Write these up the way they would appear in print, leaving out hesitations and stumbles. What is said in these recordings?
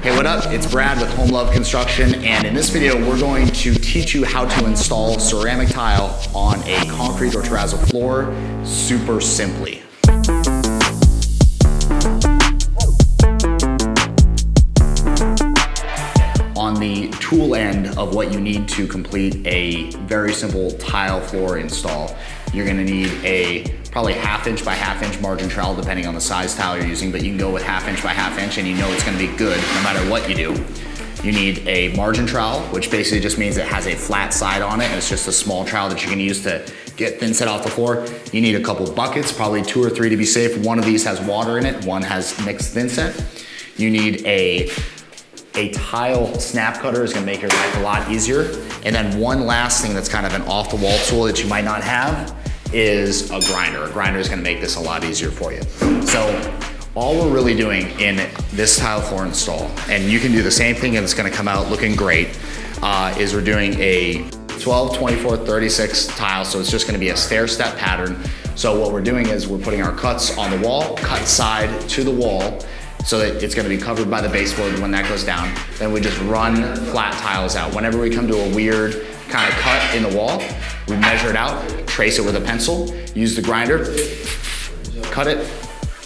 Hey, what up? It's Brad with Home Love Construction, and in this video we're going to teach you how to install ceramic tile on a concrete or terrazzo floor super simply. On the tool end of what you need to complete a very simple tile floor install, you're gonna need a probably 1/2 inch by 1/2 inch margin trowel depending on the size tile you're using, but you can go with 1/2 inch by 1/2 inch and you know it's gonna be good no matter what you do. You need a margin trowel, which basically just means it has a flat side on it and it's just a small trowel that you can use to get thin set off the floor. You need a couple buckets, probably 2 or 3 to be safe. One of these has water in it, one has mixed thin set. You need a tile snap cutter is gonna make your life a lot easier. And then one last thing that's kind of an off the wall tool that you might not have is a grinder. A grinder is gonna make this a lot easier for you. So all we're really doing in this tile floor install, and you can do the same thing and it's gonna come out looking great, is we're doing a 12, 24, 36 tile. So it's just gonna be a stair step pattern. So what we're doing is we're putting our cuts on the wall, cut side to the wall, so that it's gonna be covered by the baseboard when that goes down. Then we just run flat tiles out. Whenever we come to a weird kind of cut in the wall, we measure it out, trace it with a pencil, use the grinder, cut it,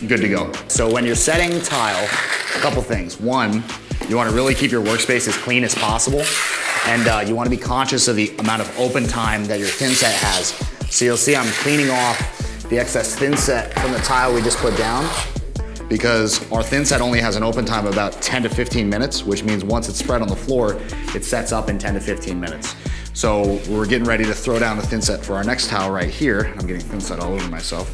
good to go. So when you're setting tile, a couple things. One, you wanna really keep your workspace as clean as possible, and you wanna be conscious of the amount of open time that your thin set has. So you'll see I'm cleaning off the excess thin set from the tile we just put down, because our thin set only has an open time of about 10 to 15 minutes, which means once it's spread on the floor, it sets up in 10 to 15 minutes. So we're getting ready to throw down the thin set for our next tile right here. I'm getting thin set all over myself.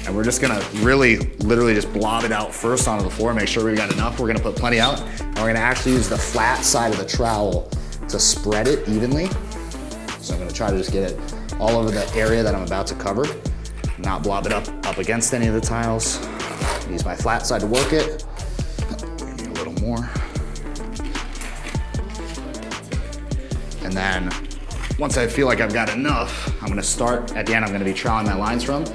And we're just gonna really, literally just blob it out first onto the floor, make sure we got enough. We're gonna put plenty out, and we're gonna actually use the flat side of the trowel to spread it evenly. So I'm gonna try to just get it all over the area that I'm about to cover, not blob it up against any of the tiles. Use my flat side to work it. Maybe a little more. And then once I feel like I've got enough, I'm gonna start at the end. I'm gonna be troweling my lines from,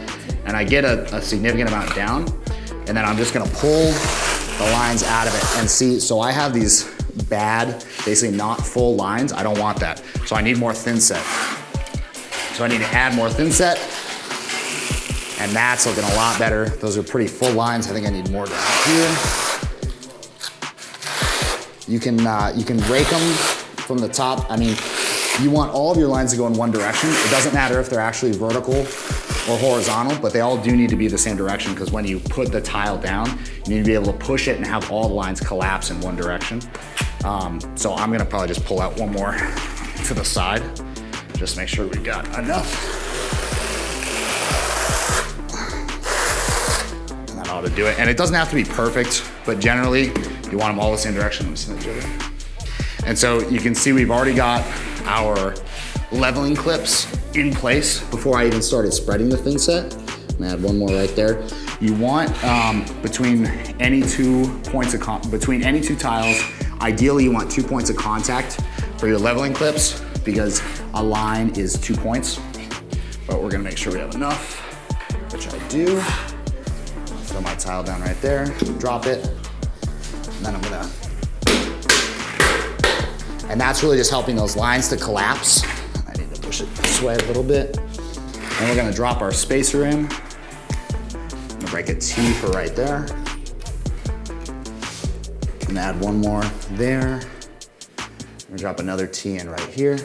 and I get a significant amount down, and then I'm just gonna pull the lines out of it and see. So I have these bad, basically not full lines. I don't want that. So I need more thin set. So I need to add more thin set. And that's looking a lot better. Those are pretty full lines. I think I need more down here. You can rake them from the top. I mean, you want all of your lines to go in one direction. It doesn't matter if they're actually vertical or horizontal, but they all do need to be the same direction, because when you put the tile down, you need to be able to push it and have all the lines collapse in one direction. So I'm gonna probably just pull out one more to the side, just make sure we got enough. To do it. And it doesn't have to be perfect, but generally you want them all the same direction. And so you can see we've already got our leveling clips in place before I even started spreading the thin set. I'm gonna add one more right there. You want between any two tiles, ideally you want 2 points of contact for your leveling clips, because a line is 2 points, but we're gonna make sure we have enough, which I do. Throw my tile down right there, drop it, and then I'm gonna, and that's really just helping those lines to collapse. I need to push it this way a little bit. And we're gonna drop our spacer in. I'm gonna break a T for right there. And add one more there. I'm gonna drop another T in right here.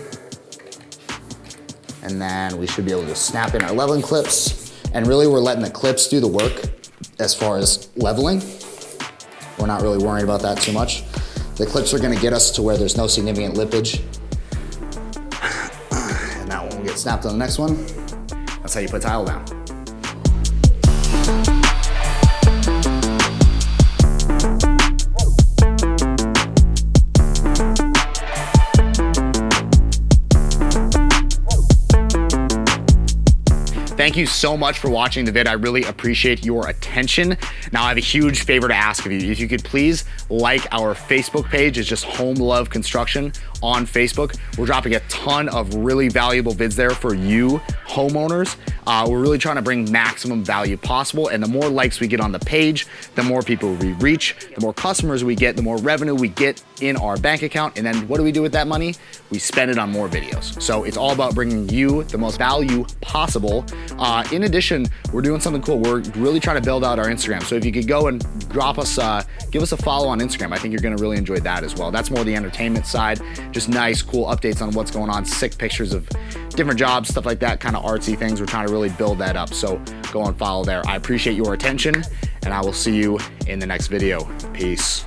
And then we should be able to snap in our leveling clips. And really we're letting the clips do the work. As far as leveling, we're not really worried about that too much. The clips are gonna get us to where there's no significant lippage. And that one will get snapped on the next one. That's how you put tile down. Thank Thank you so much for watching the vid. I really appreciate your attention. Now I have a huge favor to ask of you. If you could please like our Facebook page. It's just Home Love Construction on Facebook. We're dropping a ton of really valuable vids there for you homeowners. We're really trying to bring maximum value possible, and the more likes we get on the page, the more people we reach, the more customers we get, the more revenue we get in our bank account, and then what do we do with that money? We spend it on more videos. So it's all about bringing you the most value possible. In addition, we're doing something cool. We're really trying to build out our Instagram. So if you could go and drop us, give us a follow on Instagram, I think you're gonna really enjoy that as well. That's more the entertainment side, just nice, cool updates on what's going on, sick pictures of different jobs, stuff like that, kind of artsy things. We're trying to really build that up. So go and follow there. I appreciate your attention, and I will see you in the next video. Peace.